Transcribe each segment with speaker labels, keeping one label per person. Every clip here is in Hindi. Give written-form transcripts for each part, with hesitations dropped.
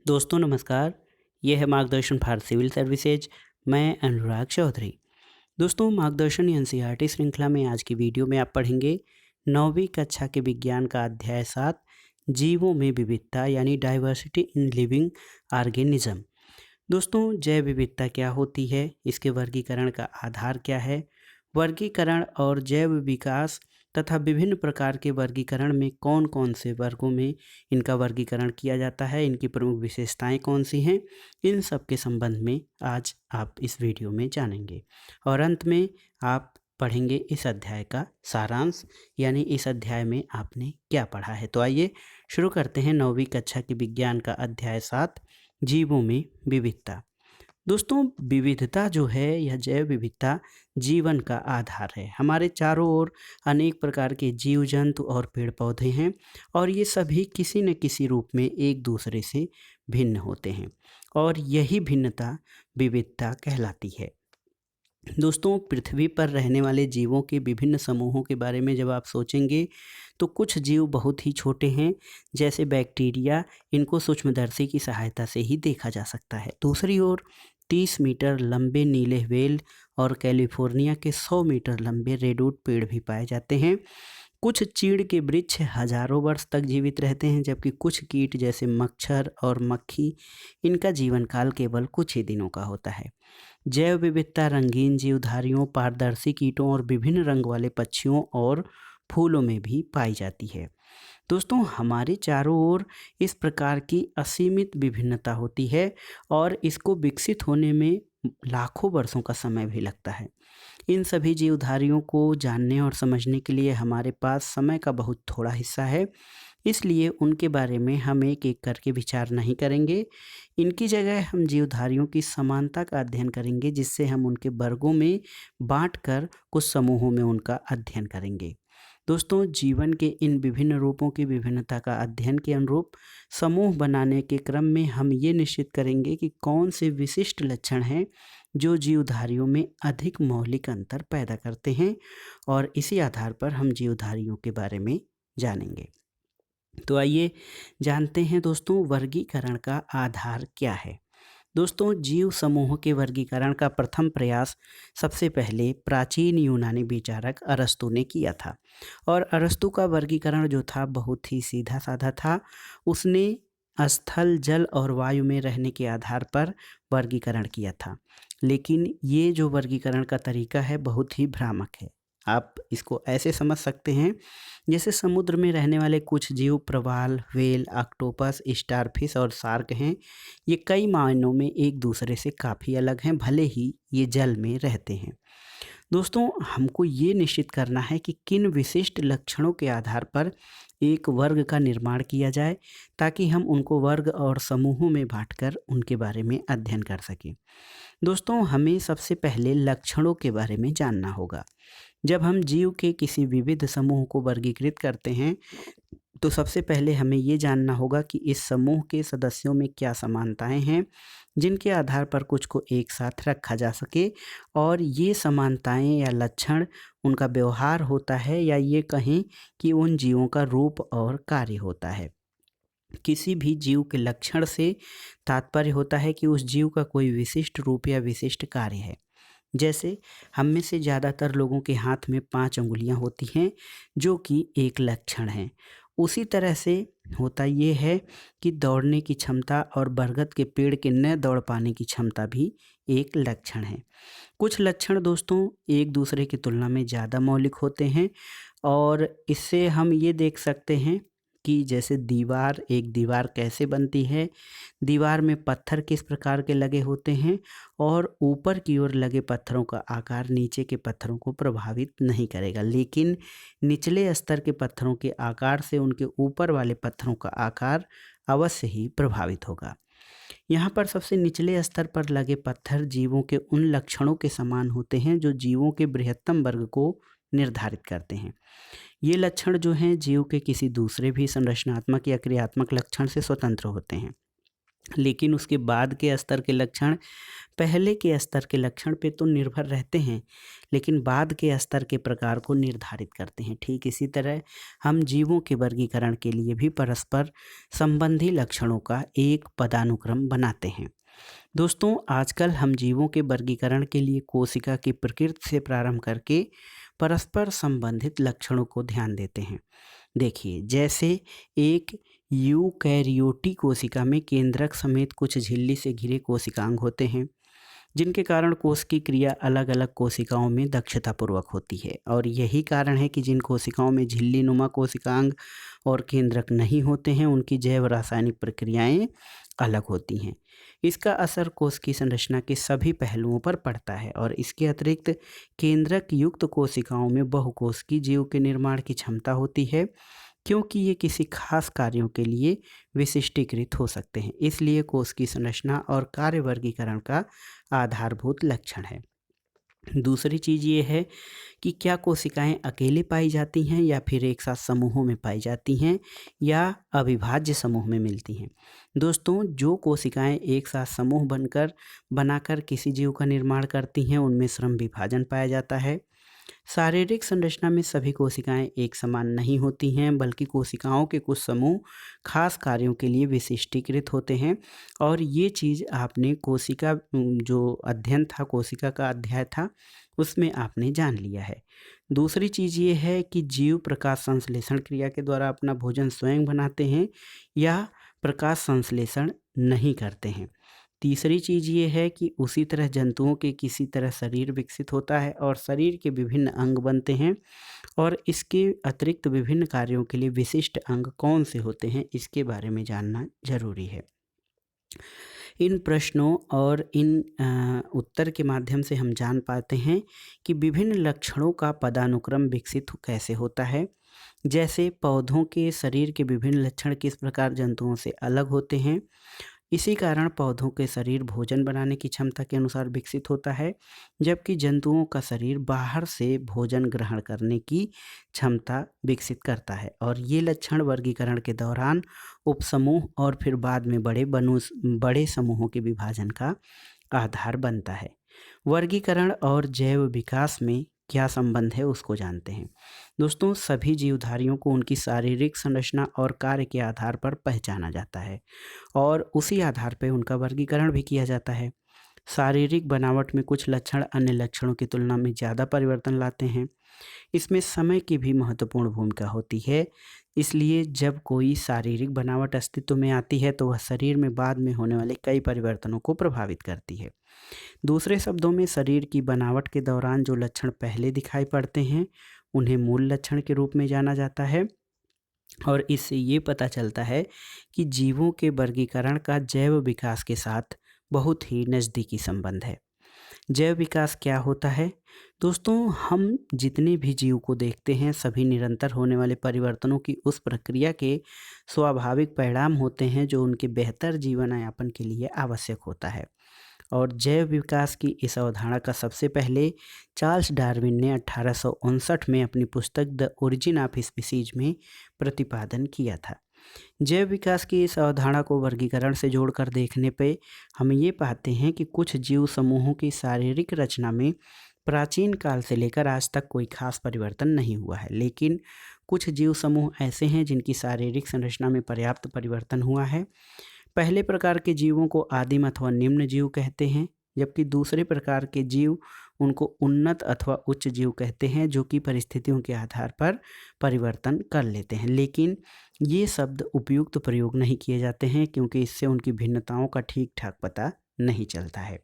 Speaker 1: दोस्तों नमस्कार। ये है मार्गदर्शन फॉर सिविल सर्विसेज। मैं अनुराग चौधरी। दोस्तों मार्गदर्शन एनसीईआरटी श्रृंखला में आज की वीडियो में आप पढ़ेंगे 9वीं कक्षा के विज्ञान का अध्याय 7 जीवों में विविधता यानी डाइवर्सिटी इन लिविंग ऑर्गेनिज्म। दोस्तों जैव विविधता क्या होती है, इसके वर्गीकरण का आधार क्या है, वर्गीकरण और जैव विकास तथा विभिन्न प्रकार के वर्गीकरण में कौन कौन से वर्गों में इनका वर्गीकरण किया जाता है, इनकी प्रमुख विशेषताएं कौन सी हैं, इन सब के संबंध में आज आप इस वीडियो में जानेंगे। और अंत में आप पढ़ेंगे इस अध्याय का सारांश, यानी इस अध्याय में आपने क्या पढ़ा है। तो आइए शुरू करते हैं 9वीं कक्षा के विज्ञान का अध्याय 7 जीवों में विविधता। दोस्तों विविधता जो है यह जैव विविधता जीवन का आधार है। हमारे चारों ओर अनेक प्रकार के जीव जंतु और पेड़ पौधे हैं और ये सभी किसी न किसी रूप में एक दूसरे से भिन्न होते हैं और यही भिन्नता विविधता कहलाती है। दोस्तों पृथ्वी पर रहने वाले जीवों के विभिन्न समूहों के बारे में जब आप सोचेंगे तो कुछ जीव बहुत ही छोटे हैं, जैसे बैक्टीरिया। इनको सूक्ष्मदर्शी की सहायता से ही देखा जा सकता है। दूसरी ओर 30 मीटर लंबे नीले व्हेल और कैलिफोर्निया के 100 मीटर लंबे रेडवुड पेड़ भी पाए जाते हैं। कुछ चीड़ के वृक्ष हजारों वर्ष तक जीवित रहते हैं, जबकि कुछ कीट जैसे मच्छर और मक्खी इनका जीवन काल केवल कुछ ही दिनों का होता है। जैव विविधता रंगीन जीवधारियों, पारदर्शी कीटों और विभिन्न रंग वाले पक्षियों और फूलों में भी पाई जाती है। दोस्तों हमारे चारों ओर इस प्रकार की असीमित विभिन्नता होती है और इसको विकसित होने में लाखों वर्षों का समय भी लगता है। इन सभी जीवधारियों को जानने और समझने के लिए हमारे पास समय का बहुत थोड़ा हिस्सा है, इसलिए उनके बारे में हम एक एक करके विचार नहीं करेंगे। इनकी जगह हम जीवधारियों की समानता का अध्ययन करेंगे, जिससे हम उनके वर्गों में बांटकर कुछ समूहों में उनका अध्ययन करेंगे। दोस्तों जीवन के इन विभिन्न रूपों की विभिन्नता का अध्ययन के अनुरूप समूह बनाने के क्रम में हम ये निश्चित करेंगे कि कौन से विशिष्ट लक्षण हैं जो जीवधारियों में अधिक मौलिक अंतर पैदा करते हैं, और इसी आधार पर हम जीवधारियों के बारे में जानेंगे। तो आइए जानते हैं दोस्तों वर्गीकरण का आधार क्या है। दोस्तों जीव समूह के वर्गीकरण का प्रथम प्रयास सबसे पहले प्राचीन यूनानी विचारक अरस्तु ने किया था, और अरस्तु का वर्गीकरण जो था बहुत ही सीधा साधा था। उसने स्थल, जल और वायु में रहने के आधार पर वर्गीकरण किया था, लेकिन ये जो वर्गीकरण का तरीका है बहुत ही भ्रामक है। आप इसको ऐसे समझ सकते हैं जैसे समुद्र में रहने वाले कुछ जीव प्रवाल, व्हेल, ऑक्टोपस, स्टारफिश और शार्क हैं। ये कई मायनों में एक दूसरे से काफ़ी अलग हैं, भले ही ये जल में रहते हैं। दोस्तों हमको ये निश्चित करना है कि किन विशिष्ट लक्षणों के आधार पर एक वर्ग का निर्माण किया जाए, ताकि हम उनको वर्ग और समूहों में बांटकर उनके बारे में अध्ययन कर सकें। दोस्तों हमें सबसे पहले लक्षणों के बारे में जानना होगा। जब हम जीव के किसी विविध समूह को वर्गीकृत करते हैं तो सबसे पहले हमें ये जानना होगा कि इस समूह के सदस्यों में क्या समानताएं हैं, जिनके आधार पर कुछ को एक साथ रखा जा सके। और ये समानताएं या लक्षण उनका व्यवहार होता है, या ये कहें कि उन जीवों का रूप और कार्य होता है। किसी भी जीव के लक्षण से तात्पर्य होता है कि उस जीव का कोई विशिष्ट रूप या विशिष्ट कार्य है। जैसे हम में से ज़्यादातर लोगों के हाथ में 5 अंगुलियां होती हैं, जो कि एक लक्षण है। उसी तरह से होता ये है कि दौड़ने की क्षमता और बरगद के पेड़ के न दौड़ पाने की क्षमता भी एक लक्षण है। कुछ लक्षण दोस्तों एक दूसरे की तुलना में ज़्यादा मौलिक होते हैं, और इससे हम ये देख सकते हैं कि जैसे एक दीवार कैसे बनती है, दीवार में पत्थर किस प्रकार के लगे होते हैं, और ऊपर की ओर लगे पत्थरों का आकार नीचे के पत्थरों को प्रभावित नहीं करेगा, लेकिन निचले स्तर के पत्थरों के आकार से उनके ऊपर वाले पत्थरों का आकार अवश्य ही प्रभावित होगा। यहाँ पर सबसे निचले स्तर पर लगे पत्थर जीवों के उन लक्षणों के समान होते हैं जो जीवों के बृहत्तम वर्ग को निर्धारित करते हैं। ये लक्षण जो हैं जीव के किसी दूसरे भी संरचनात्मक या क्रियात्मक लक्षण से स्वतंत्र होते हैं। लेकिन उसके बाद के स्तर के लक्षण पहले के स्तर के लक्षण पे तो निर्भर रहते हैं, लेकिन बाद के स्तर के प्रकार को निर्धारित करते हैं। ठीक इसी तरह हम जीवों के वर्गीकरण के लिए भी परस्पर संबंधी लक्षणों का एक पदानुक्रम बनाते हैं। दोस्तों, आजकल हम जीवों के वर्गीकरण के लिए कोशिका की प्रकृति से प्रारंभ करके परस्पर संबंधित लक्षणों को ध्यान देते हैं। देखिए, जैसे एक यूकैरियोटी कोशिका में केंद्रक समेत कुछ झिल्ली से घिरे कोशिकांग होते हैं, जिनके कारण कोश की क्रिया अलग अलग कोशिकाओं में दक्षतापूर्वक होती है। और यही कारण है कि जिन कोशिकाओं में झिल्ली नुमा कोशिकांग और केंद्रक नहीं होते हैं, उनकी जैव रासायनिक प्रक्रियाएं अलग होती हैं। इसका असर कोश की संरचना के सभी पहलुओं पर पड़ता है। और इसके अतिरिक्त केंद्रक युक्त कोशिकाओं में बहुकोशिकीय जीव के निर्माण की क्षमता होती है, क्योंकि ये किसी खास कार्यों के लिए विशिष्टीकृत हो सकते हैं। इसलिए कोश की संरचना और कार्य वर्गीकरण का आधारभूत लक्षण है। दूसरी चीज़ ये है कि क्या कोशिकाएं अकेले पाई जाती हैं या फिर एक साथ समूहों में पाई जाती हैं या अविभाज्य समूह में मिलती हैं। दोस्तों, जो कोशिकाएं एक साथ समूह बनाकर किसी जीव का निर्माण करती हैं, उनमें श्रम विभाजन पाया जाता है। शारीरिक संरचना में सभी कोशिकाएं एक समान नहीं होती हैं, बल्कि कोशिकाओं के कुछ समूह खास कार्यों के लिए विशिष्टीकृत होते हैं। और ये चीज़ आपने कोशिका जो अध्ययन था, कोशिका का अध्याय था, उसमें आपने जान लिया है। दूसरी चीज़ ये है कि जीव प्रकाश संश्लेषण क्रिया के द्वारा अपना भोजन स्वयं बनाते हैं या प्रकाश संश्लेषण नहीं करते हैं। तीसरी चीज़ ये है कि उसी तरह जंतुओं के किसी तरह शरीर विकसित होता है और शरीर के विभिन्न अंग बनते हैं, और इसके अतिरिक्त विभिन्न कार्यों के लिए विशिष्ट अंग कौन से होते हैं, इसके बारे में जानना जरूरी है। इन प्रश्नों और इन उत्तर के माध्यम से हम जान पाते हैं कि विभिन्न लक्षणों का पदानुक्रम विकसित कैसे होता है। जैसे पौधों के शरीर के विभिन्न लक्षण किस प्रकार जंतुओं से अलग होते हैं, इसी कारण पौधों के शरीर भोजन बनाने की क्षमता के अनुसार विकसित होता है, जबकि जंतुओं का शरीर बाहर से भोजन ग्रहण करने की क्षमता विकसित करता है। और ये लक्षण वर्गीकरण के दौरान उपसमूह और फिर बाद में बड़े समूहों के विभाजन का आधार बनता है। वर्गीकरण और जैव विकास में क्या संबंध है, उसको जानते हैं। दोस्तों, सभी जीवधारियों को उनकी शारीरिक संरचना और कार्य के आधार पर पहचाना जाता है और उसी आधार पर उनका वर्गीकरण भी किया जाता है। शारीरिक बनावट में कुछ लक्षण अन्य लक्षणों की तुलना में ज़्यादा परिवर्तन लाते हैं। इसमें समय की भी महत्वपूर्ण भूमिका होती है। इसलिए जब कोई शारीरिक बनावट अस्तित्व में आती है तो वह शरीर में बाद में होने वाले कई परिवर्तनों को प्रभावित करती है। दूसरे शब्दों में, शरीर की बनावट के दौरान जो लक्षण पहले दिखाई पड़ते हैं, उन्हें मूल लक्षण के रूप में जाना जाता है। और इससे ये पता चलता है कि जीवों के वर्गीकरण का जैव विकास के साथ बहुत ही नज़दीकी संबंध है। जैव विकास क्या होता है? दोस्तों, हम जितने भी जीव को देखते हैं, सभी निरंतर होने वाले परिवर्तनों की उस प्रक्रिया के स्वाभाविक परिणाम होते हैं जो उनके बेहतर जीवन यापन के लिए आवश्यक होता है। और जैव विकास की इस अवधारणा का सबसे पहले चार्ल्स डार्विन ने 1859 में अपनी पुस्तक द ओरिजिन ऑफ स्पीसीज में प्रतिपादन किया था। जैव विकास की इस अवधारणा को वर्गीकरण से जोड़कर देखने पे हम ये पाते हैं कि कुछ जीव समूहों की शारीरिक रचना में प्राचीन काल से लेकर आज तक कोई खास परिवर्तन नहीं हुआ है, लेकिन कुछ जीव समूह ऐसे हैं जिनकी शारीरिक संरचना में पर्याप्त परिवर्तन हुआ है। पहले प्रकार के जीवों को आदिम अथवा निम्न जीव कहते हैं, जबकि दूसरे प्रकार के जीव उनको उन्नत अथवा उच्च जीव कहते हैं, जो कि परिस्थितियों के आधार पर परिवर्तन कर लेते हैं। लेकिन ये शब्द उपयुक्त प्रयोग नहीं किए जाते हैं, क्योंकि इससे उनकी भिन्नताओं का ठीक ठाक पता नहीं चलता है।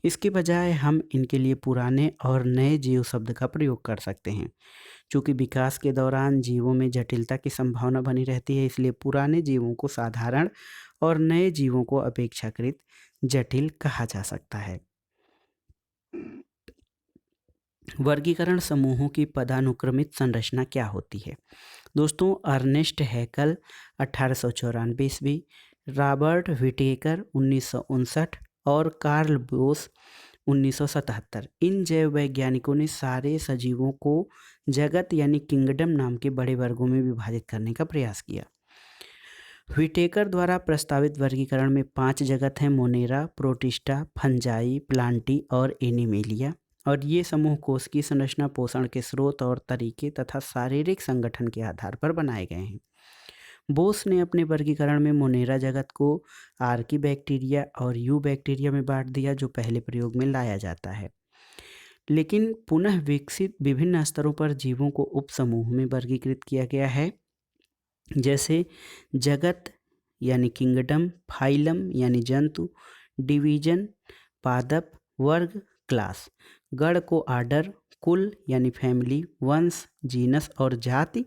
Speaker 1: इसके बजाय हम इनके लिए पुराने और नए जीव शब्द का प्रयोग कर सकते हैं। चूँकि विकास के दौरान जीवों में जटिलता की संभावना बनी रहती है, इसलिए पुराने जीवों को साधारण और नए जीवों को अपेक्षाकृत जटिल कहा जा सकता है। वर्गीकरण समूहों की पदानुक्रमित संरचना क्या होती है? दोस्तों, अर्नेस्ट हैकल 1894 ईस्वी, रॉबर्ट व्हिटेकर 1959 और कार्ल बोस 1977, इन जैव वैज्ञानिकों ने सारे सजीवों को जगत यानी किंगडम नाम के बड़े वर्गों में विभाजित करने का प्रयास किया। व्हिटेकर द्वारा प्रस्तावित वर्गीकरण में 5 जगत हैं: मोनेरा, प्रोटिस्टा, फंजाई, प्लांटी और एनिमेलिया। और ये समूह कोष की संरचना, पोषण के स्रोत और तरीके तथा शारीरिक संगठन के आधार पर बनाए गए हैं। बोस ने अपने वर्गीकरण में मोनेरा जगत को आर्की बैक्टीरिया और यू बैक्टीरिया में बांट दिया, जो पहले प्रयोग में लाया जाता है। लेकिन पुनः विकसित विभिन्न स्तरों पर जीवों को उपसमूह में वर्गीकृत किया गया है, जैसे जगत यानी किंगडम, फाइलम यानी जंतु, डिवीजन पादप, वर्ग क्लास, गण को आर्डर, कुल यानी फैमिली, वंश जीनस और जाति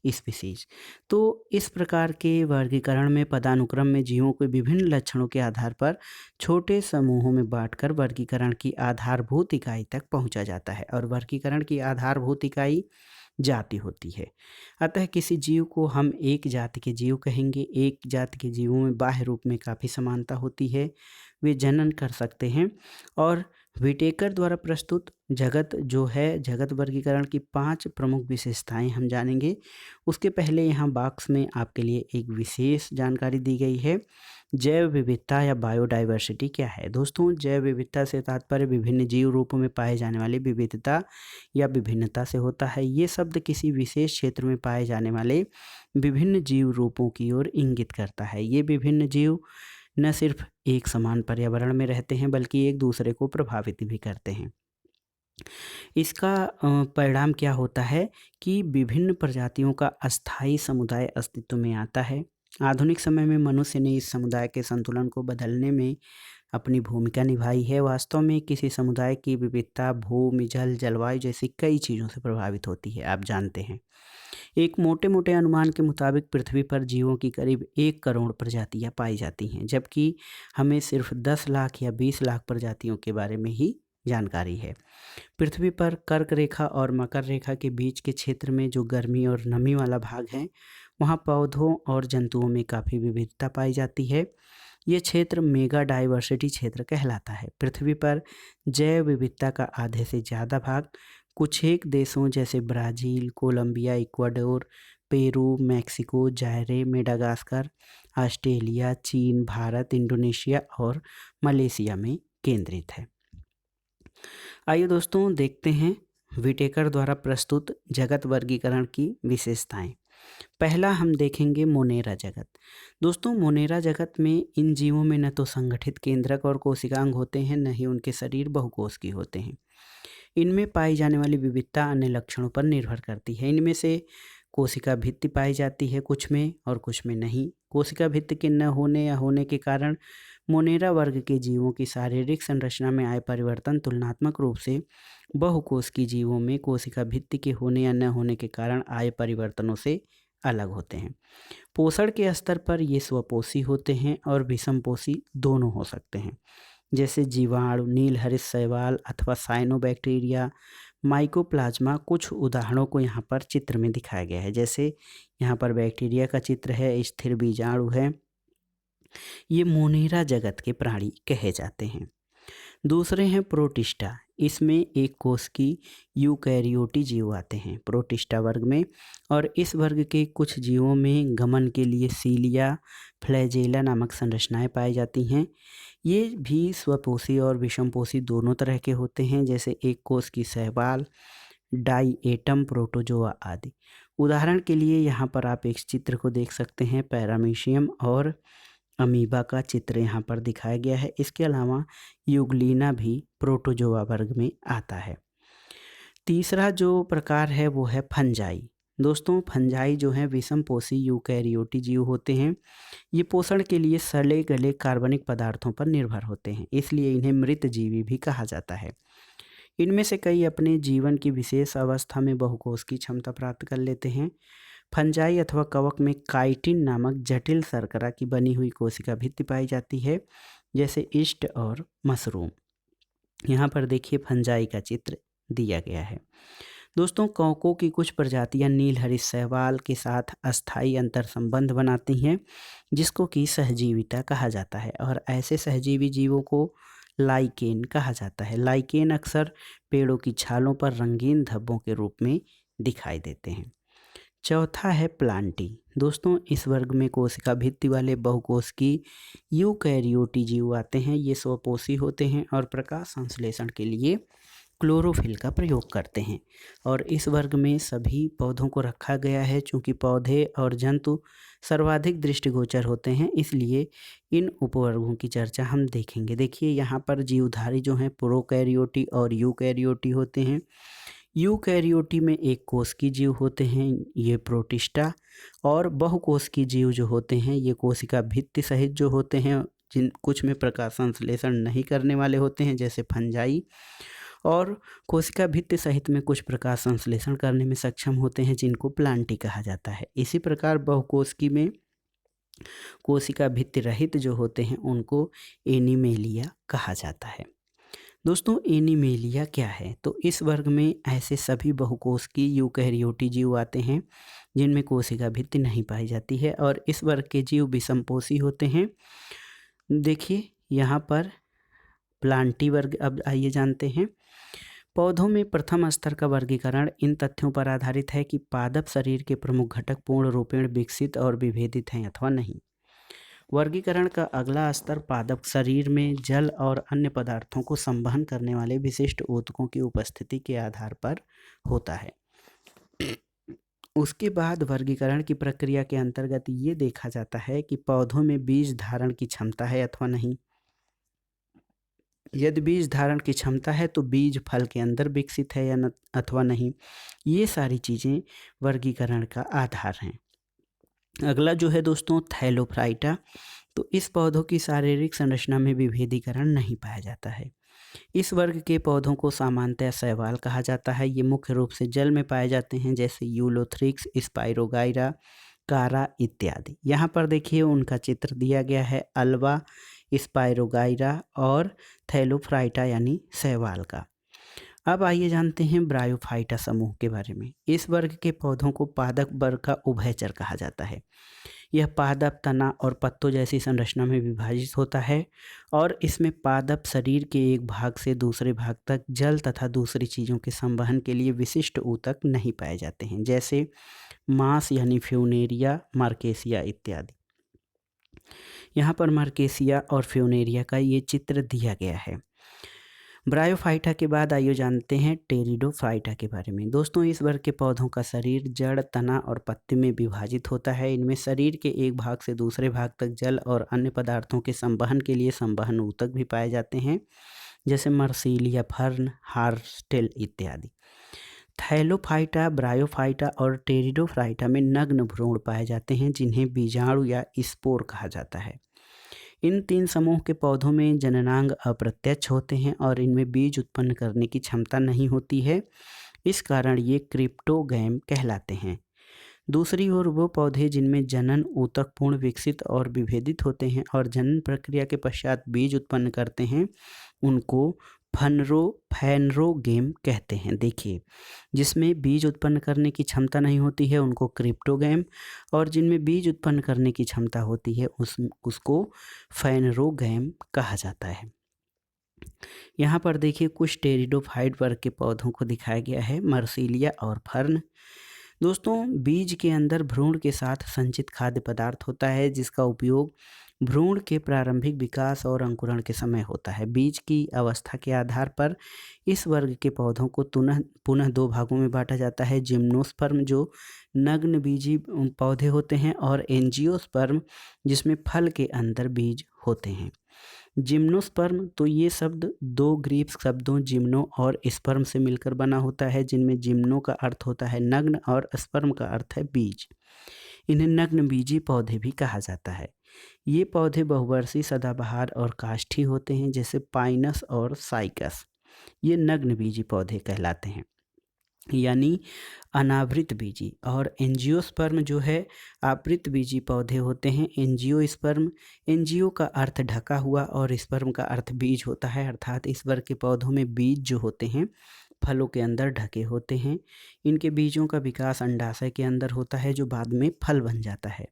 Speaker 1: स्पीसीज। तो इस प्रकार के वर्गीकरण में पदानुक्रम में जीवों के विभिन्न लक्षणों के आधार पर छोटे समूहों में बांटकर वर्गीकरण की आधारभूत इकाई तक पहुंचा जाता है। और वर्गीकरण की आधारभूत इकाई जाति होती है। अतः किसी जीव को हम एक जाति के जीव कहेंगे। एक जाति के जीवों में बाह्य रूप में काफ़ी समानता होती है, वे जनन कर सकते हैं। और व्हिटेकर द्वारा प्रस्तुत जगत जो है, जगत वर्गीकरण की 5 प्रमुख विशेषताएं हम जानेंगे। उसके पहले यहाँ बॉक्स में आपके लिए एक विशेष जानकारी दी गई है। जैव विविधता या बायोडाइवर्सिटी क्या है? दोस्तों, जैव विविधता से तात्पर्य विभिन्न जीव रूपों में पाए जाने वाली विविधता या विभिन्नता से होता है। ये शब्द किसी विशेष क्षेत्र में पाए जाने वाले विभिन्न जीव रूपों की ओर इंगित करता है। ये विभिन्न जीव न सिर्फ एक समान पर्यावरण में रहते हैं, बल्कि एक दूसरे को प्रभावित भी करते हैं। इसका परिणाम क्या होता है कि विभिन्न प्रजातियों का अस्थायी समुदाय अस्तित्व में आता है। आधुनिक समय में मनुष्य ने इस समुदाय के संतुलन को बदलने में अपनी भूमिका निभाई है। वास्तव में किसी समुदाय की विविधता भूमि, जल, जलवायु जैसी कई चीज़ों से प्रभावित होती है, आप जानते हैं। एक मोटे मोटे अनुमान के मुताबिक पृथ्वी पर जीवों की करीब 1 करोड़ प्रजातियां पाई जाती हैं, जबकि हमें सिर्फ 10 लाख या 20 लाख प्रजातियों के बारे में ही जानकारी है। पृथ्वी पर कर्क रेखा और मकर रेखा के बीच के क्षेत्र में जो गर्मी और नमी वाला भाग है, वहाँ पौधों और जंतुओं में काफ़ी विविधता पाई जाती है। ये क्षेत्र मेगा डाइवर्सिटी क्षेत्र कहलाता है। पृथ्वी पर जैव विविधता का आधे से ज़्यादा भाग कुछ एक देशों जैसे Brazil, Colombia, Ecuador, Peru, Mexico, Zaire, Madagascar, Australia, चीन, भारत, इंडोनेशिया और मलेशिया में केंद्रित है। आइए दोस्तों, देखते हैं व्हिटेकर द्वारा प्रस्तुत जगत वर्गीकरण की विशेषताएं। पहला हम देखेंगे मोनेरा जगत। दोस्तों, मोनेरा जगत में इन जीवों में न तो संगठित केंद्रक और कोशिकांग होते हैं, न ही उनके शरीर बहुकोशिकीय होते हैं। इनमें पाई जाने वाली विविधता अन्य लक्षणों पर निर्भर करती है। इनमें से कोशिका भित्ति पाई जाती है कुछ में और कुछ में नहीं। कोशिका भित्ति के न होने या होने के कारण मोनेरा वर्ग के जीवों की शारीरिक संरचना में आए परिवर्तन तुलनात्मक रूप से बहुकोशिकीय जीवों में कोशिका भित्ति के होने या न होने के कारण आए परिवर्तनों से अलग होते हैं। पोषण के स्तर पर ये स्वपोषी होते हैं और विषमपोषी दोनों हो सकते हैं, जैसे जीवाणु, नीलहरित शैवाल अथवा साइनोबैक्टीरिया, माइकोप्लाज्मा। कुछ उदाहरणों को यहाँ पर चित्र में दिखाया गया है। जैसे यहाँ पर बैक्टीरिया का चित्र है, स्थिर बीजाणु है। ये मोनेरा जगत के प्राणी कहे जाते हैं। दूसरे हैं प्रोटिस्टा। इसमें एक कोश की यूकैरियोटी जीव आते हैं प्रोटिस्टा वर्ग में, और इस वर्ग के कुछ जीवों में गमन के लिए सीलिया, फ्लैजेला नामक संरचनाएं पाई जाती हैं। ये भी स्वपोषी और विषमपोषी दोनों तरह के होते हैं, जैसे एक कोश की शैवाल, डाईएटम, प्रोटोजोआ आदि। उदाहरण के लिए यहाँ पर आप एक चित्र को देख सकते हैं, पैरामीशियम और अमीबा का चित्र यहाँ पर दिखाया गया है। इसके अलावा यूग्लिना भी प्रोटोजोआ वर्ग में आता है। तीसरा जो प्रकार है वो है फंजाई। दोस्तों, फंजाई जो हैं विषमपोषी यूकैरियोटी जीव होते हैं। ये पोषण के लिए सड़े गले कार्बनिक पदार्थों पर निर्भर होते हैं, इसलिए इन्हें मृत जीवी भी कहा जाता है। इनमें से कई अपने जीवन की विशेष अवस्था में बहुकोश की क्षमता प्राप्त कर लेते हैं। फंजाई अथवा कवक में काइटिन नामक जटिल शर्करा की बनी हुई कोशिका भित्ति पाई जाती है, जैसे ईस्ट और मशरूम। यहाँ पर देखिए फंजाई का चित्र दिया गया है। दोस्तों, कवकों की कुछ प्रजातियां नीलहरित शैवाल के साथ अस्थायी अंतर संबंध बनाती हैं, जिसको कि सहजीविता कहा जाता है, और ऐसे सहजीवी जीवों को लाइकेन कहा जाता है। लाइकेन अक्सर पेड़ों की छालों पर रंगीन धब्बों के रूप में दिखाई देते हैं। चौथा है प्लांटी। दोस्तों इस वर्ग में कोशिका भित्ति वाले बहुकोशिकीय यूकैरियोटी जीव आते हैं। ये स्वपोषी होते हैं और प्रकाश संश्लेषण के लिए क्लोरोफिल का प्रयोग करते हैं। और इस वर्ग में सभी पौधों को रखा गया है। चूँकि पौधे और जंतु सर्वाधिक दृष्टिगोचर होते हैं, इसलिए इन उपवर्गों की चर्चा हम देखेंगे। देखिए यहाँ पर जीवधारी जो हैं प्रोकैरियोटी और यूकैरियोटी होते हैं। यूकैरियोटी में एक कोशिकीय जीव होते हैं, ये प्रोटिस्टा, और बहुकोशिकीय जीव जो होते हैं ये कोशिका भित्ति सहित जो होते हैं, जिन कुछ में प्रकाश संश्लेषण नहीं करने वाले होते हैं जैसे फंजाई, और कोशिका भित्ति सहित में कुछ प्रकाश संश्लेषण करने में सक्षम होते हैं जिनको प्लांटी कहा जाता है। इसी प्रकार बहुकोशिकीय में कोशिका भित्ति रहित जो होते हैं उनको एनीमेलिया कहा जाता है। दोस्तों एनीमेलिया क्या है? तो इस वर्ग में ऐसे सभी बहुकोशिकीय यूकैरियोटी जीव आते हैं जिनमें कोशिका भित्ति नहीं पाई जाती है, और इस वर्ग के जीव विषमपोषी होते हैं। देखिए यहाँ पर प्लांटी वर्ग अब आइए जानते हैं। पौधों में प्रथम स्तर का वर्गीकरण इन तथ्यों पर आधारित है कि पादप शरीर के प्रमुख घटक पूर्ण रूपेण विकसित और विभेदित हैं अथवा नहीं। वर्गीकरण का अगला स्तर पादप शरीर में जल और अन्य पदार्थों को संवहन करने वाले विशिष्ट ऊतकों की उपस्थिति के आधार पर होता है। उसके बाद वर्गीकरण की प्रक्रिया के अंतर्गत ये देखा जाता है कि पौधों में बीज धारण की क्षमता है अथवा नहीं। यदि बीज धारण की क्षमता है तो बीज फल के अंदर विकसित है या अथवा नहीं। ये सारी चीज़ें वर्गीकरण का आधार हैं। अगला जो है दोस्तों थैलोफ्राइटा। तो इस पौधों की शारीरिक संरचना में विभेदीकरण नहीं पाया जाता है। इस वर्ग के पौधों को सामान्यतः शैवाल कहा जाता है। ये मुख्य रूप से जल में पाए जाते हैं जैसे यूलोथ्रिक्स, स्पाइरोगाइरा, कारा इत्यादि। यहाँ पर देखिए उनका चित्र दिया गया है, अल्वा, स्पाइरोगाइरा और थैलोफ्राइटा यानी शैवाल का। अब आइए जानते हैं ब्रायोफाइटा समूह के बारे में। इस वर्ग के पौधों को पादप वर्ग का उभयचर कहा जाता है। यह पादप, तना और पत्तों जैसी संरचना में विभाजित होता है, और इसमें पादप शरीर के एक भाग से दूसरे भाग तक जल तथा दूसरी चीज़ों के संवहन के लिए विशिष्ट ऊतक नहीं पाए जाते हैं जैसे मांस यानी फ्यूनेरिया, मार्केसिया इत्यादि। यहाँ पर मार्केसिया और फ्यूनेरिया का ये चित्र दिया गया है। ब्रायोफाइटा के बाद आइए जानते हैं टेरिडोफाइटा के बारे में। दोस्तों इस वर्ग के पौधों का शरीर जड़, तना और पत्ते में विभाजित होता है। इनमें शरीर के एक भाग से दूसरे भाग तक जल और अन्य पदार्थों के संवहन के लिए संवहन ऊतक भी पाए जाते हैं जैसे मर्सीलिया, फर्न, हार्स्टेल इत्यादि। थैलोफाइटा, ब्रायोफाइटा और टेरिडोफाइटा में नग्न भ्रूण पाए जाते हैं जिन्हें बीजाणु या स्पोर कहा जाता है। इन तीन समूह के पौधों में जननांग अप्रत्यक्ष होते हैं और इनमें बीज उत्पन्न करने की क्षमता नहीं होती है। इस कारण ये क्रिप्टोगैम कहलाते हैं। दूसरी ओर वो पौधे जिनमें जनन ऊतक पूर्ण विकसित और विभेदित होते हैं और जनन प्रक्रिया के पश्चात बीज उत्पन्न करते हैं उनको फैनरोगेम कहते हैं। देखिए जिसमें बीज उत्पन्न करने की क्षमता नहीं होती है उनको क्रिप्टोगैम, और जिनमें बीज उत्पन्न करने की क्षमता होती है उसको फैनरोगैम कहा जाता है। यहाँ पर देखिए कुछ टेरिडोफाइट वर्ग के पौधों को दिखाया गया है, मर्सीलिया और फर्न। दोस्तों बीज के अंदर भ्रूण के साथ संचित खाद्य पदार्थ होता है जिसका उपयोग भ्रूण के प्रारंभिक विकास और अंकुरण के समय होता है। बीज की अवस्था के आधार पर इस वर्ग के पौधों को पुनः दो भागों में बांटा जाता है, जिम्नोस्पर्म जो नग्न बीजी पौधे होते हैं और एंजियोस्पर्म जिसमें फल के अंदर बीज होते हैं। जिम्नोस्पर्म, तो ये शब्द दो ग्रीक शब्दों जिम्नो और स्पर्म से मिलकर बना होता है, जिनमें जिम्नो का अर्थ होता है नग्न और स्पर्म का अर्थ है बीज। इन्हें नग्न बीजी पौधे भी कहा जाता है। ये पौधे बहुवर्षीय, सदाबहार और काष्ठी होते हैं जैसे पाइनस और साइकस। ये नग्न बीजी पौधे कहलाते हैं यानी अनावृत बीजी। और एंजियोस्पर्म जो है आवृत बीजी पौधे होते हैं। एंजियोस्पर्म, एंजियो का अर्थ ढका हुआ और स्पर्म का अर्थ बीज होता है, अर्थात इस वर्ग के पौधों में बीज जो होते हैं फलों के अंदर ढके होते हैं। इनके बीजों का विकास अंडाशय के अंदर होता है जो बाद में फल बन जाता है।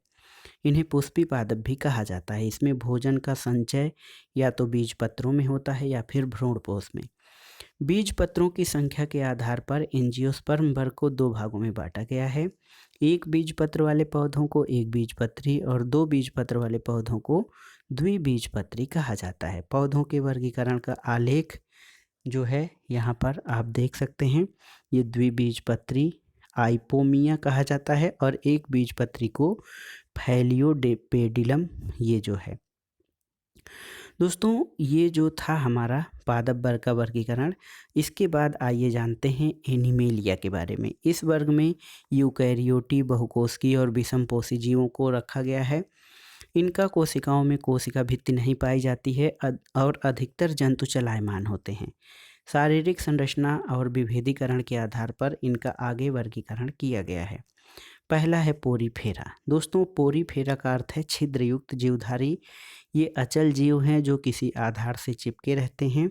Speaker 1: इन्हें पुष्पी पादप भी कहा जाता है। इसमें भोजन का संचय या तो बीज पत्रों में होता है या फिर भ्रूणपोष में। बीज पत्रों की संख्या के आधार पर एंजियोस्पर्म वर्ग को दो भागों में बांटा गया है। एक बीज पत्र वाले पौधों को एक बीजपत्री और दो बीज पत्र वाले पौधों को द्विबीजपत्री कहा जाता है। पौधों के वर्गीकरण का आलेख जो है यहाँ पर आप देख सकते हैं। ये द्विबीजपत्री आइपोमिया कहा जाता है और एक बीजपत्री को फैलियोडेपेडिलम ये जो है। दोस्तों ये जो था हमारा पादप वर्ग का वर्गीकरण। इसके बाद आइए जानते हैं एनिमेलिया के बारे में। इस वर्ग में यूकैरियोटी, बहुकोशिकीय और विषमपोषी जीवों को रखा गया है। इनका कोशिकाओं में कोशिका भित्ति नहीं पाई जाती है और अधिकतर जंतु चलायमान होते हैं। शारीरिक संरचना और विभेदीकरण के आधार पर इनका आगे वर्गीकरण किया गया है। पहला है पोरीफेरा। दोस्तों पोरीफेरा का अर्थ है छिद्रयुक्त जीवधारी। ये अचल जीव हैं जो किसी आधार से चिपके रहते हैं।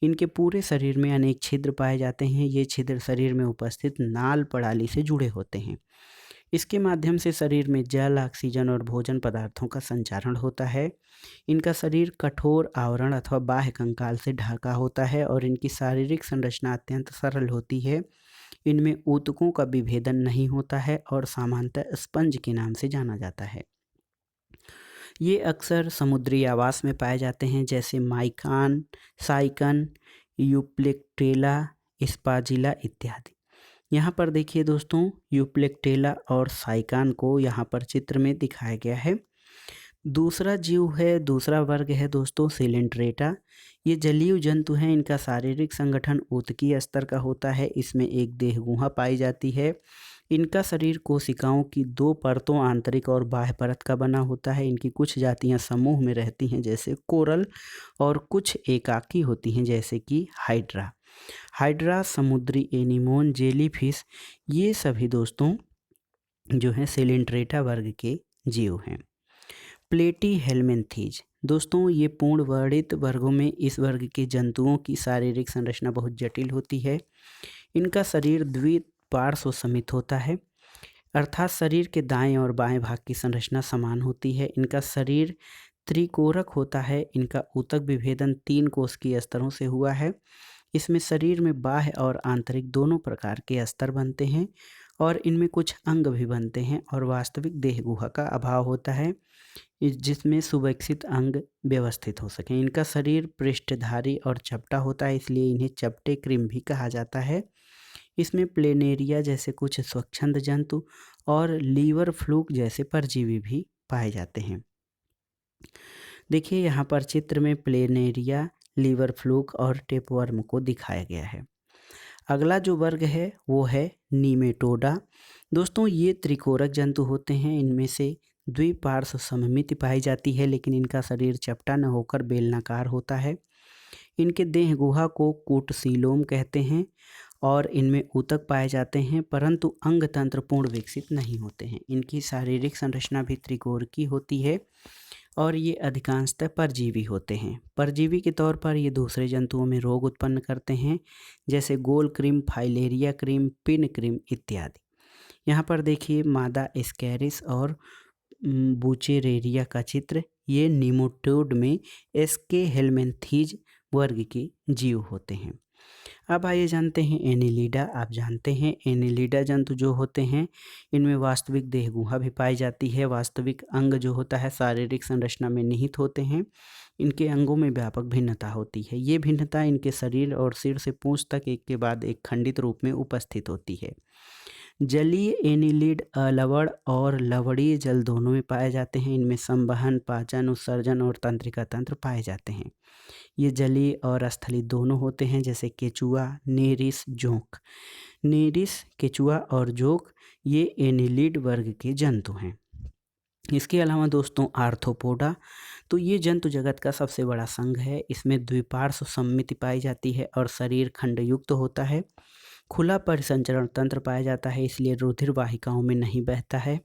Speaker 1: इनके पूरे शरीर में अनेक छिद्र पाए जाते हैं। ये छिद्र शरीर में उपस्थित नाल प्रणाली से जुड़े होते हैं। इसके माध्यम से शरीर में जल, ऑक्सीजन और भोजन पदार्थों का संचारण होता है। इनका शरीर कठोर आवरण अथवा बाह्य कंकाल से ढका होता है और इनकी शारीरिक संरचना अत्यंत सरल होती है। इनमें ऊतकों का विभेदन नहीं होता है और सामान्यतः स्पंज के नाम से जाना जाता है। ये अक्सर समुद्री आवास में पाए जाते हैं जैसे माइकान, साइकन, यूप्लेक्टेला, स्पाजिला इत्यादि। यहाँ पर देखिए दोस्तों यूप्लेक्टेला और साइकान को यहाँ पर चित्र में दिखाया गया है। दूसरा जीव है, दूसरा वर्ग है दोस्तों सिलेंट्रेटा। ये जलीय जंतु हैं। इनका शारीरिक संगठन ऊतकीय स्तर का होता है। इसमें एक देहगुहा पाई जाती है। इनका शरीर कोशिकाओं की दो परतों आंतरिक और बाह्य परत का बना होता है। इनकी कुछ जातियां समूह में रहती हैं जैसे कोरल और कुछ एकाकी होती हैं जैसे कि हाइड्रा। हाइड्रा, समुद्री एनीमोन, जेलीफिश ये सभी दोस्तों जो हैं सिलेंट्रेटा वर्ग के जीव हैं। प्लेटीहेल्मिन्थीज। दोस्तों ये पूर्ण वर्णित वर्गों में इस वर्ग के जंतुओं की शारीरिक संरचना बहुत जटिल होती है। इनका शरीर द्विपार्श्व समित होता है अर्थात शरीर के दाएं और बाएं भाग की संरचना समान होती है। इनका शरीर त्रिकोरक होता है। इनका ऊतक विभेदन 3 कोशिकीय स्तरों से हुआ है। इसमें शरीर में बाह्य और आंतरिक दोनों प्रकार के स्तर बनते हैं और इनमें कुछ अंग भी बनते हैं और वास्तविक देह गुहा का अभाव होता है जिसमें सुविकसित अंग व्यवस्थित हो सकें। इनका शरीर पृष्ठधारी और चपटा होता है इसलिए इन्हें चपटे कृमि भी कहा जाता है। इसमें प्लेनेरिया जैसे कुछ स्वच्छंद जंतु और लीवर फ्लूक जैसे परजीवी भी पाए जाते हैं। देखिए यहाँ पर चित्र में प्लेनेरिया, लीवर फ्लूक और टेपवर्म को दिखाया गया है। अगला जो वर्ग है वो है नीमेटोडा। दोस्तों ये त्रिकोरक जंतु होते हैं। इनमें से द्विपार्श्व सममिति पाई जाती है लेकिन इनका शरीर चपटा न होकर बेलनाकार होता है। इनके देह गुहा को कूटसीलोम कहते हैं और इनमें ऊतक पाए जाते हैं परंतु अंग तंत्र पूर्ण विकसित नहीं होते हैं। इनकी शारीरिक संरचना भी त्रिकोरकी होती है और ये अधिकांशतः परजीवी होते हैं। परजीवी के तौर पर ये दूसरे जंतुओं में रोग उत्पन्न करते हैं जैसे गोल क्रीम, फाइलेरिया क्रीम, पिन क्रीम इत्यादि। यहाँ पर देखिए मादा एस्कैरिस और बुचेरेरिया का चित्र। ये नीमेटोड में एस्के हेल्मिन्थीज वर्ग के जीव होते हैं। अब आइए जानते हैं एनिलिडा। आप जानते हैं एनिलिडा जंतु जो होते हैं इनमें वास्तविक देह गुहा भी पाई जाती है। वास्तविक अंग जो होता है शारीरिक संरचना में निहित होते हैं। इनके अंगों में व्यापक भिन्नता होती है। ये भिन्नता इनके शरीर और सिर से पूंछ तक एक के बाद एक खंडित रूप में उपस्थित होती है। जलीय एनिलिड लवण और लवणीय जल दोनों में पाए जाते हैं। इनमें संवहन, पाचन, उत्सर्जन और तंत्रिका तंत्र पाए जाते हैं। ये जलीय और स्थलीय दोनों होते हैं जैसे केचुआ, नेरिस, जोंक। नेरिस, केचुआ और जोंक ये एनिलिड वर्ग के जंतु हैं। इसके अलावा दोस्तों आर्थ्रोपोडा, तो ये जंतु जगत का सबसे बड़ा संघ है। इसमें द्विपार्श्व सममिति पाई जाती है और शरीर खंडयुक्त होता है। खुला परिसंचरण तंत्र पाया जाता है इसलिए रुधिर वाहिकाओं में नहीं बहता है।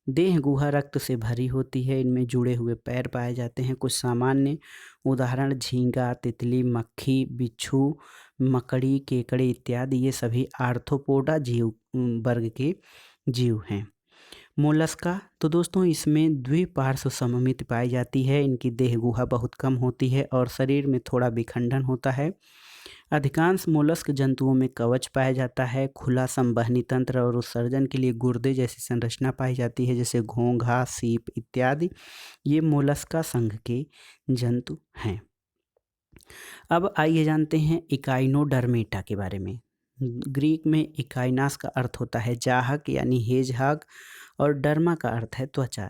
Speaker 1: देह गुहा रक्त से भरी होती है। इनमें जुड़े हुए पैर पाए जाते हैं। कुछ सामान्य उदाहरण झींगा, तितली, मक्खी, बिच्छू, मकड़ी, केकड़े इत्यादि ये सभी आर्थ्रोपोडा जीव वर्ग के जीव हैं। मोलस्का, तो दोस्तों इसमें द्विपार्श्व सममिति पाई जाती है। इनकी देह गुहा बहुत कम होती है और शरीर में थोड़ा विखंडन होता है। अधिकांश मोलस्क जंतुओं में कवच पाया जाता है, खुला संवहनी तंत्र और उत्सर्जन के लिए गुर्दे जैसी संरचना पाई जाती है, जैसे घोंघा, सीप इत्यादि। ये मोलस्का संघ के जंतु हैं। अब आइए जानते हैं इकाइनोडर्मेटा के बारे में। ग्रीक में इकाइनास का अर्थ होता है चाहक यानी हेजहाग, और डर्मा का अर्थ है त्वचा।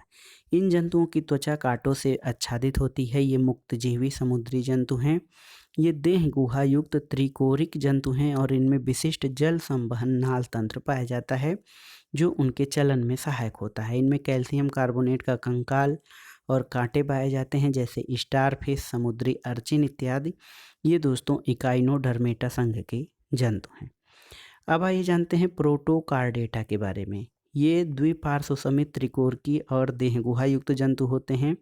Speaker 1: इन जंतुओं की त्वचा कांटों से आच्छादित होती है। ये मुक्तजीवी समुद्री जंतु हैं। ये देह गुहा युक्त त्रिकोरिक जंतु हैं और इनमें विशिष्ट जल संवहन नाल तंत्र पाया जाता है, जो उनके चलन में सहायक होता है। इनमें कैल्शियम कार्बोनेट का कंकाल और कांटे पाए जाते हैं, जैसे स्टारफिश, समुद्री अर्चिन इत्यादि। ये दोस्तों इकाइनोडर्मेटा संघ के जंतु हैं। अब आइए जानते हैं प्रोटोकार्डेटा के बारे में। ये द्विपार्श्व समेत त्रिकोरकी और देह गुहा युक्त जंतु होते हैं।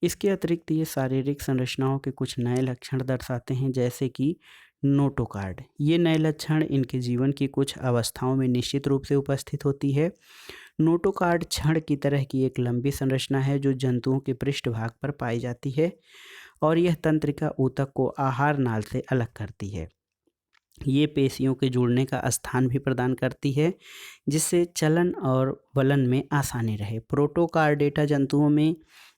Speaker 1: इसके अतिरिक्त ये शारीरिक संरचनाओं के कुछ नए लक्षण दर्शाते हैं, जैसे कि नोटोकार्ड। ये नए लक्षण इनके जीवन की कुछ अवस्थाओं में निश्चित रूप से उपस्थित होती है। नोटोकार्ड छड़ की तरह की एक लंबी संरचना है जो जंतुओं के पृष्ठभाग पर पाई जाती है, और यह तंत्रिका ऊतक को आहार नाल से अलग करती है। ये पेशियों के जुड़ने का स्थान भी प्रदान करती है, जिससे चलन और वलन में आसानी रहे। प्रोटोकार्डेटा जंतुओं में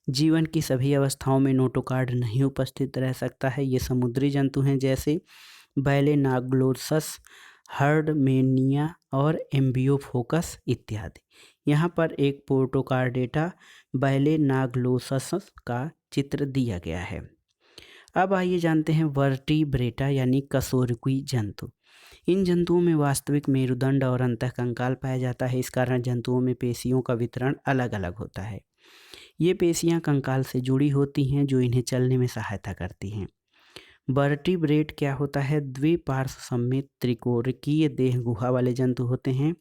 Speaker 1: जीवन की सभी अवस्थाओं में नोटोकार्ड नहीं उपस्थित रह सकता है। ये समुद्री जंतु हैं, जैसे बैलेनाग्लोसस, हर्डमेनिया और एम्बियोफोकस इत्यादि। यहाँ पर एक प्रोटोकार्डेटा बैलेनाग्लोसस का चित्र दिया गया है। अब आइए जानते हैं वर्टिब्रेटा यानी कशेरुकी जंतु। इन जंतुओं में वास्तविक मेरुदंड और अंतःकंकाल पाया जाता है। इस कारण जंतुओं में पेशियों का वितरण अलग अलग होता है। ये पेशियां कंकाल से जुड़ी होती हैं, जो इन्हें चलने में सहायता करती हैं। वर्टिब्रेट क्या होता है? द्विपार्श्व समेत त्रिकोरकीय देह गुहा वाले जंतु होते हैं।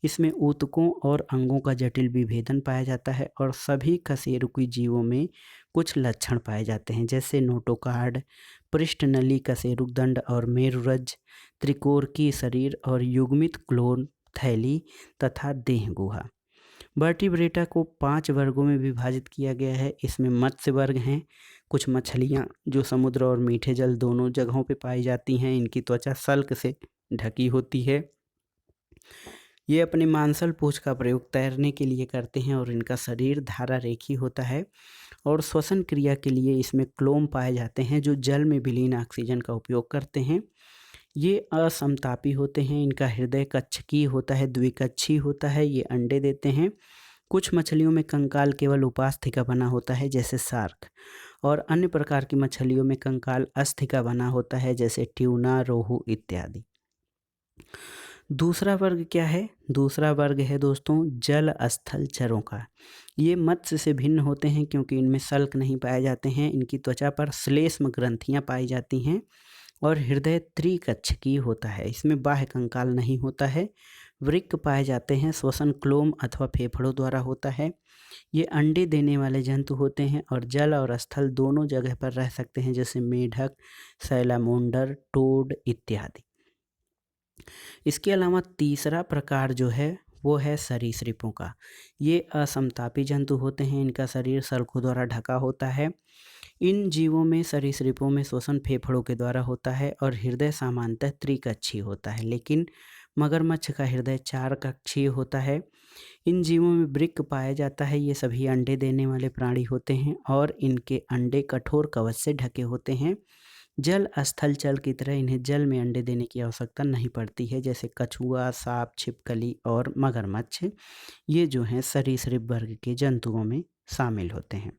Speaker 1: इसमें ऊतकों और अंगों का जटिल विभेदन पाया जाता है, और सभी कशेरुकी जीवों में कुछ लक्षण पाए जाते हैं, जैसे नोटोकार्ड, पृष्ठनली कशेरुकदंड और मेरुरज्ज, त्रिकोरकीय शरीर और युग्मित क्लोन थैली तथा देह गुहा। वर्टिब्रेटा को 5 वर्गों में विभाजित किया गया है। इसमें मत्स्य वर्ग हैं, कुछ मछलियाँ जो समुद्र और मीठे जल दोनों जगहों पे पाई जाती हैं। इनकी त्वचा सल्क से ढकी होती है। ये अपने मांसल पूंछ का प्रयोग तैरने के लिए करते हैं, और इनका शरीर धारा रेखी होता है, और श्वसन क्रिया के लिए इसमें क्लोम पाए जाते हैं, जो जल में विलीन ऑक्सीजन का उपयोग करते हैं। ये असमतापी होते हैं। इनका हृदय कच्छकी होता है, द्विकक्षी होता है। ये अंडे देते हैं। कुछ मछलियों में कंकाल केवल उपास्थि का बना होता है, जैसे शार्क, और अन्य प्रकार की मछलियों में कंकाल अस्थि का बना होता है, जैसे ट्यूना, रोहू इत्यादि। दूसरा वर्ग क्या है? दूसरा वर्ग है दोस्तों जल स्थल चरों का। ये मत्स्य से भिन्न होते हैं, क्योंकि इनमें सल्क नहीं पाए जाते हैं। इनकी त्वचा पर श्लेष्म ग्रंथियां पाई जाती हैं, और हृदय त्रिकक्षकी होता है। इसमें बाह्य कंकाल नहीं होता है। वृक्क पाए जाते हैं। श्वसन क्लोम अथवा फेफड़ों द्वारा होता है। ये अंडे देने वाले जंतु होते हैं, और जल और स्थल दोनों जगह पर रह सकते हैं, जैसे मेढक, सैलामोंडर, टोड इत्यादि। इसके अलावा तीसरा प्रकार जो है वो है सरीसृपों का। ये असमतापी जंतु होते हैं। इनका शरीर सल्कों द्वारा ढका होता है। इन जीवों में सरीसृपों में श्वसन फेफड़ों के द्वारा होता है, और हृदय सामान्यतः त्रिकक्षीय होता है, लेकिन मगरमच्छ का हृदय 4 कक्षीय होता है। इन जीवों में वृक्क पाया जाता है। ये सभी अंडे देने वाले प्राणी होते हैं, और इनके अंडे कठोर कवच से ढके होते हैं। जल स्थल चल की तरह इन्हें जल में अंडे देने की आवश्यकता नहीं पड़ती है, जैसे कछुआ, सांप, छिपकली और मगरमच्छ। ये जो हैं सरीसृप वर्ग के जंतुओं में शामिल होते हैं।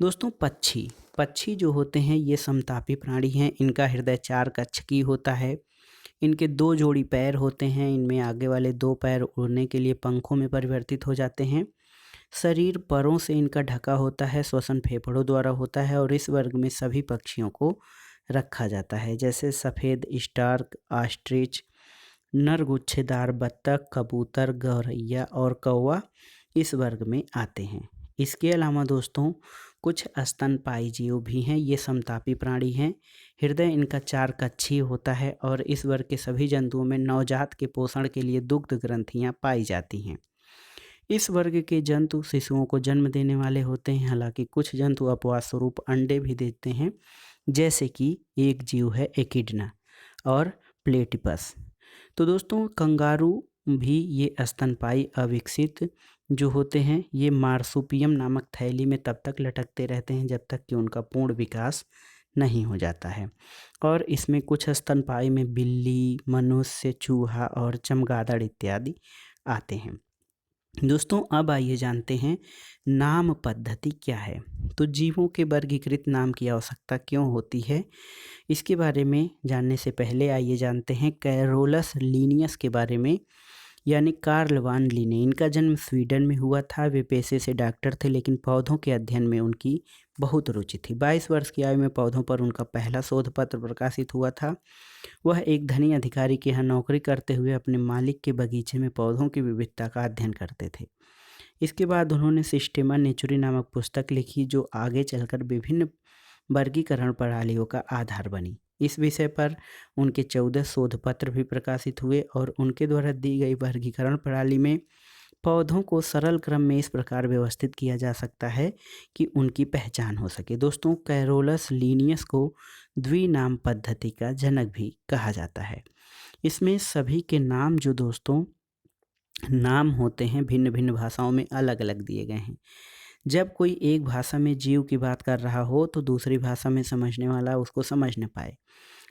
Speaker 1: दोस्तों पक्षी जो होते हैं ये समतापी प्राणी हैं। इनका हृदय 4 कक्षकी होता है। इनके 2 जोड़ी पैर होते हैं। इनमें आगे वाले 2 पैर उड़ने के लिए पंखों में परिवर्तित हो जाते हैं। शरीर परों से इनका ढका होता है। श्वसन फेफड़ों द्वारा होता है, और इस वर्ग में सभी पक्षियों को रखा जाता है, जैसे सफ़ेद स्टार्क, ऑस्ट्रिच, नरगुच्छेदार बत्तख, कबूतर, गौरैया और कौवा इस वर्ग में आते हैं। इसके अलावा दोस्तों कुछ स्तनपायी जीव भी हैं। ये समतापी प्राणी हैं। हृदय इनका 4 कक्षीय होता है, और इस वर्ग के सभी जंतुओं में नवजात के पोषण के लिए दुग्ध ग्रंथियां पाई जाती हैं। इस वर्ग के जंतु शिशुओं को जन्म देने वाले होते हैं, हालांकि कुछ जंतु अपवाद स्वरूप अंडे भी देते हैं, जैसे कि एक जीव है एकिडना और प्लेटिपस। तो दोस्तों कंगारू भी ये स्तनपायी अविकसित जो होते हैं, ये मार्सुपियम नामक थैली में तब तक लटकते रहते हैं जब तक कि उनका पूर्ण विकास नहीं हो जाता है। और इसमें कुछ स्तनपायी में बिल्ली, मनुष्य, चूहा और चमगादड़ इत्यादि आते हैं। दोस्तों अब आइए जानते हैं नाम पद्धति क्या है। तो जीवों के वर्गीकृत नाम की आवश्यकता क्यों होती है, इसके बारे में जानने से पहले आइए जानते हैं कैरोलस लीनियस के बारे में, यानी कार्ल वान लिने। इनका जन्म स्वीडन में हुआ था। वे पेशे से डॉक्टर थे, लेकिन पौधों के अध्ययन में उनकी बहुत रुचि थी। 22 वर्ष की आयु में पौधों पर उनका पहला शोध पत्र प्रकाशित हुआ था। वह एक धनी अधिकारी के यहाँ नौकरी करते हुए अपने मालिक के बगीचे में पौधों की विविधता का अध्ययन करते थे। इसके बाद उन्होंने सिस्टेमा नेचुरी नामक पुस्तक लिखी, जो आगे चलकर विभिन्न वर्गीकरण प्रणालियों का आधार बनी। इस विषय पर उनके 14 शोध पत्र भी प्रकाशित हुए और उनके द्वारा दी गई वर्गीकरण प्रणाली में पौधों को सरल क्रम में इस प्रकार व्यवस्थित किया जा सकता है कि उनकी पहचान हो सके। दोस्तों कैरोलस लीनियस को द्विनाम पद्धति का जनक भी कहा जाता है। इसमें सभी के नाम जो दोस्तों नाम होते हैं भिन्न भिन्न भाषाओं में अलग अलग दिए गए हैं। जब कोई एक भाषा में जीव की बात कर रहा हो तो दूसरी भाषा में समझने वाला उसको समझ न पाए।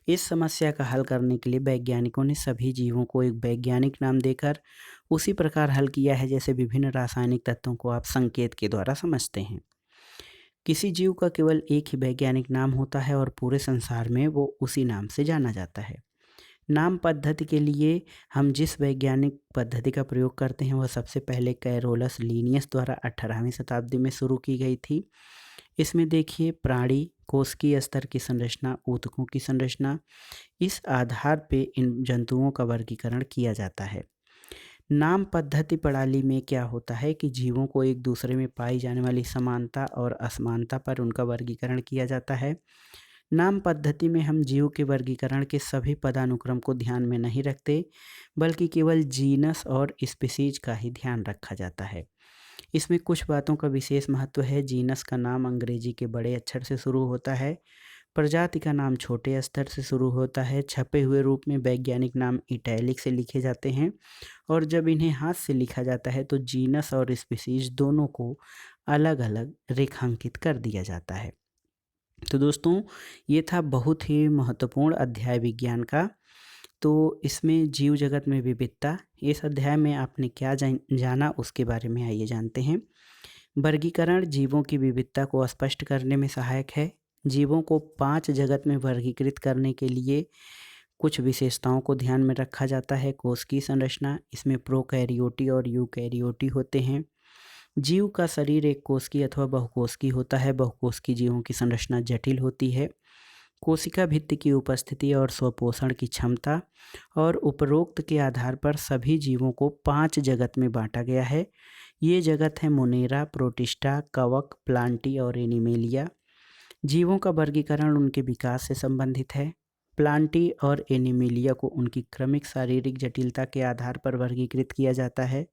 Speaker 1: इस समस्या का हल करने के लिए वैज्ञानिकों ने सभी जीवों को एक वैज्ञानिक नाम देकर उसी प्रकार हल किया है जैसे विभिन्न रासायनिक तत्वों को आप संकेत के द्वारा समझते हैं। किसी जीव का केवल एक ही वैज्ञानिक नाम होता है और पूरे संसार में वो उसी नाम से जाना जाता है। नाम पद्धति के लिए हम जिस वैज्ञानिक पद्धति का प्रयोग करते हैं वह सबसे पहले कैरोलस लीनियस द्वारा 18वीं शताब्दी में शुरू की गई थी। इसमें देखिए प्राणी कोशिकीय स्तर की संरचना, ऊतकों की संरचना, इस आधार पे इन जंतुओं का वर्गीकरण किया जाता है। नाम पद्धति प्रणाली में क्या होता है कि जीवों को एक दूसरे में पाई जाने वाली समानता और असमानता पर उनका वर्गीकरण किया जाता है। नाम पद्धति में हम जीव के वर्गीकरण के सभी पदानुक्रम को ध्यान में नहीं रखते, बल्कि केवल जीनस और स्पीशीज का ही ध्यान रखा जाता है। इसमें कुछ बातों का विशेष महत्व है। जीनस का नाम अंग्रेजी के बड़े अक्षर से शुरू होता है, प्रजाति का नाम छोटे स्तर से शुरू होता है, छपे हुए रूप में वैज्ञानिक नाम इटैलिक से लिखे जाते हैं और जब इन्हें हाथ से लिखा जाता है तो जीनस और स्पीशीज दोनों को अलग अलग रेखांकित कर दिया जाता है। तो दोस्तों ये था बहुत ही महत्वपूर्ण अध्याय विज्ञान का। तो इसमें जीव जगत में विविधता, इस अध्याय में आपने क्या जाना उसके बारे में आइए जानते हैं। वर्गीकरण जीवों की विविधता को स्पष्ट करने में सहायक है। जीवों को 5 जगत में वर्गीकृत करने के लिए कुछ विशेषताओं को ध्यान में रखा जाता है। कोशिकीय संरचना, इसमें प्रोकैरियोटी और यूकैरियोटी होते हैं। जीव का शरीर एक कोशिकीय अथवा बहुकोशिकीय होता है। बहुकोशिकीय जीवों की संरचना जटिल होती है। कोशिका भित्ति की उपस्थिति और स्वपोषण की क्षमता, और उपरोक्त के आधार पर सभी जीवों को 5 जगत में बांटा गया है। ये जगत है मोनेरा, प्रोटिस्टा, कवक, प्लांटी और एनिमेलिया। जीवों का वर्गीकरण उनके विकास से संबंधित है। प्लांटी और एनिमेलिया को उनकी क्रमिक शारीरिक जटिलता के आधार पर वर्गीकृत किया जाता है।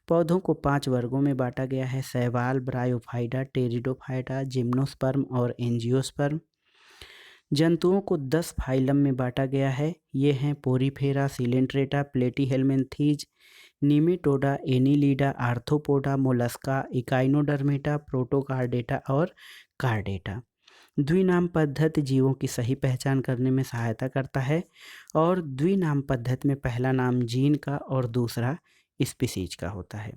Speaker 1: पौधों को 5 वर्गों में बांटा गया है: शैवाल, ब्रायोफाइटा, टेरिडोफाइटा, जिम्नोस्पर्म और एंजियोस्पर्म। जंतुओं को 10 फाइलम में बांटा गया है। ये हैं Porifera, Coelenterata, Platyhelminthes, Nematoda, Annelida, Arthropoda, Mollusca, Echinodermata, Protochordata और कार्डेटा। द्विनाम पद्धति जीवों की सही पहचान करने में सहायता करता है और द्विनाम पद्धति में पहला नाम जीन का और दूसरा स्पीशीज का होता है।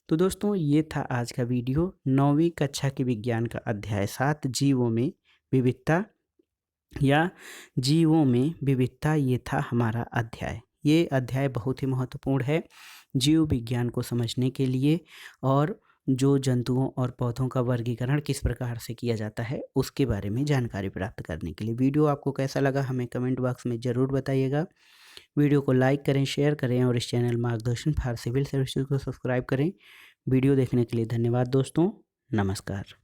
Speaker 1: तो दोस्तों ये था आज का वीडियो, 9वीं कक्षा के विज्ञान का अध्याय 7 जीवों में विविधता या जीवों में विविधता, ये था हमारा अध्याय। ये अध्याय बहुत ही महत्वपूर्ण है जीव विज्ञान को समझने के लिए, और जो जंतुओं और पौधों का वर्गीकरण किस प्रकार से किया जाता है उसके बारे में जानकारी प्राप्त करने के लिए। वीडियो आपको कैसा लगा हमें कमेंट बॉक्स में ज़रूर बताइएगा। वीडियो को लाइक करें, शेयर करें और इस चैनल मार्गदर्शन फॉर सिविल सर्विसेज को सब्सक्राइब करें। वीडियो देखने के लिए धन्यवाद दोस्तों, नमस्कार।